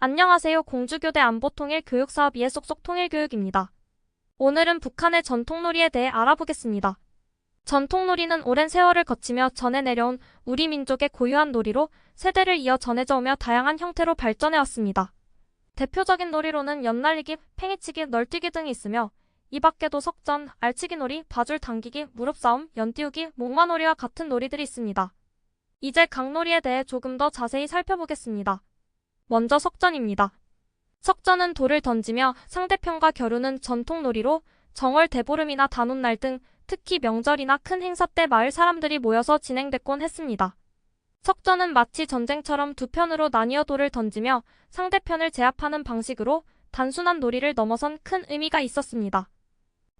안녕하세요. 공주교대 안보통일 교육사업2의 쏙쏙 통일교육입니다. 오늘은 북한의 전통놀이에 대해 알아보겠습니다. 전통놀이는 오랜 세월을 거치며 전해 내려온 우리 민족의 고유한 놀이로 세대를 이어 전해져 오며 다양한 형태로 발전해 왔습니다. 대표적인 놀이로는 연날리기, 팽이치기, 널뛰기 등이 있으며 이 밖에도 석전, 알치기놀이, 바줄 당기기, 무릎싸움, 연띄우기, 목마놀이와 같은 놀이들이 있습니다. 이제 각 놀이에 대해 조금 더 자세히 살펴보겠습니다. 먼저 석전입니다. 석전은 돌을 던지며 상대편과 겨루는 전통놀이로 정월 대보름이나 단오날 등 특히 명절이나 큰 행사 때 마을 사람들이 모여서 진행됐곤 했습니다. 석전은 마치 전쟁처럼 두 편으로 나뉘어 돌을 던지며 상대편을 제압하는 방식으로 단순한 놀이를 넘어선 큰 의미가 있었습니다.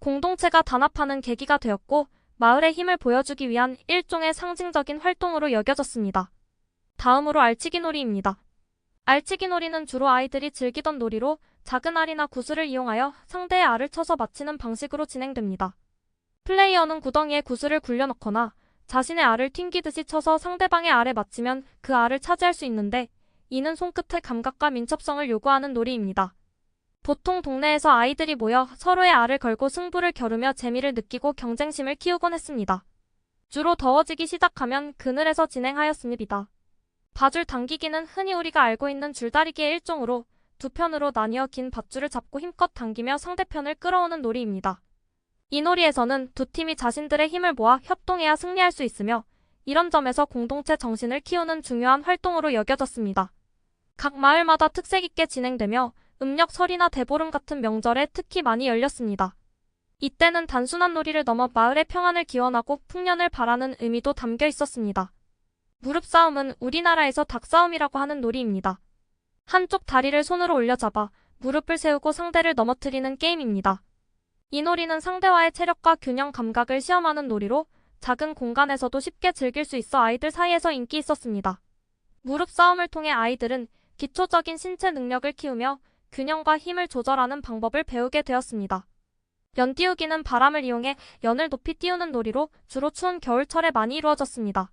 공동체가 단합하는 계기가 되었고 마을의 힘을 보여주기 위한 일종의 상징적인 활동으로 여겨졌습니다. 다음으로 알치기 놀이입니다. 알치기 놀이는 주로 아이들이 즐기던 놀이로 작은 알이나 구슬을 이용하여 상대의 알을 쳐서 맞히는 방식으로 진행됩니다. 플레이어는 구덩이에 구슬을 굴려넣거나 자신의 알을 튕기듯이 쳐서 상대방의 알에 맞히면 그 알을 차지할 수 있는데 이는 손끝의 감각과 민첩성을 요구하는 놀이입니다. 보통 동네에서 아이들이 모여 서로의 알을 걸고 승부를 겨루며 재미를 느끼고 경쟁심을 키우곤 했습니다. 주로 더워지기 시작하면 그늘에서 진행하였습니다. 바줄 당기기는 흔히 우리가 알고 있는 줄다리기의 일종으로 두 편으로 나뉘어 긴 밧줄을 잡고 힘껏 당기며 상대편을 끌어오는 놀이입니다. 이 놀이에서는 두 팀이 자신들의 힘을 모아 협동해야 승리할 수 있으며 이런 점에서 공동체 정신을 키우는 중요한 활동으로 여겨졌습니다. 각 마을마다 특색 있게 진행되며 음력 설이나 대보름 같은 명절에 특히 많이 열렸습니다. 이때는 단순한 놀이를 넘어 마을의 평안을 기원하고 풍년을 바라는 의미도 담겨 있었습니다. 무릎싸움은 우리나라에서 닭싸움이라고 하는 놀이입니다. 한쪽 다리를 손으로 올려잡아 무릎을 세우고 상대를 넘어뜨리는 게임입니다. 이 놀이는 상대와의 체력과 균형 감각을 시험하는 놀이로 작은 공간에서도 쉽게 즐길 수 있어 아이들 사이에서 인기 있었습니다. 무릎싸움을 통해 아이들은 기초적인 신체 능력을 키우며 균형과 힘을 조절하는 방법을 배우게 되었습니다. 연띄우기는 바람을 이용해 연을 높이 띄우는 놀이로 주로 추운 겨울철에 많이 이루어졌습니다.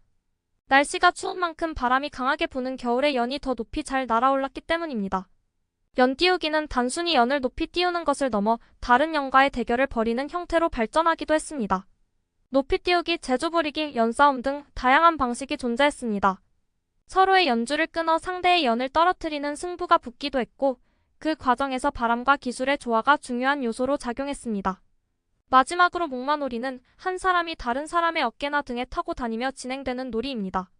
날씨가 추운 만큼 바람이 강하게 부는 겨울에 연이 더 높이 잘 날아올랐기 때문입니다. 연 띄우기는 단순히 연을 높이 띄우는 것을 넘어 다른 연과의 대결을 벌이는 형태로 발전하기도 했습니다. 높이 띄우기, 제주 부리기, 연싸움 등 다양한 방식이 존재했습니다. 서로의 연주를 끊어 상대의 연을 떨어뜨리는 승부가 붙기도 했고 그 과정에서 바람과 기술의 조화가 중요한 요소로 작용했습니다. 마지막으로 목마놀이는 한 사람이 다른 사람의 어깨나 등에 타고 다니며 진행되는 놀이입니다.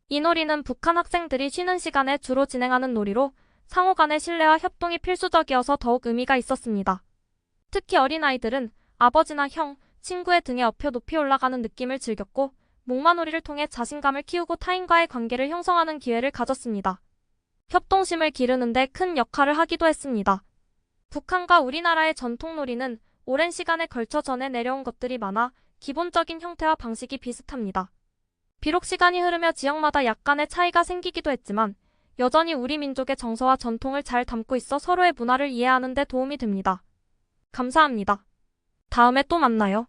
이 놀이는 북한 학생들이 쉬는 시간에 주로 진행하는 놀이로 상호 간의 신뢰와 협동이 필수적이어서 더욱 의미가 있었습니다. 특히 어린아이들은 아버지나 형, 친구의 등에 업혀 높이 올라가는 느낌을 즐겼고 목마놀이를 통해 자신감을 키우고 타인과의 관계를 형성하는 기회를 가졌습니다. 협동심을 기르는 데 큰 역할을 하기도 했습니다. 북한과 우리나라의 전통놀이는 오랜 시간에 걸쳐 전해 내려온 것들이 많아 기본적인 형태와 방식이 비슷합니다. 비록 시간이 흐르며 지역마다 약간의 차이가 생기기도 했지만 여전히 우리 민족의 정서와 전통을 잘 담고 있어 서로의 문화를 이해하는 데 도움이 됩니다. 감사합니다. 다음에 또 만나요.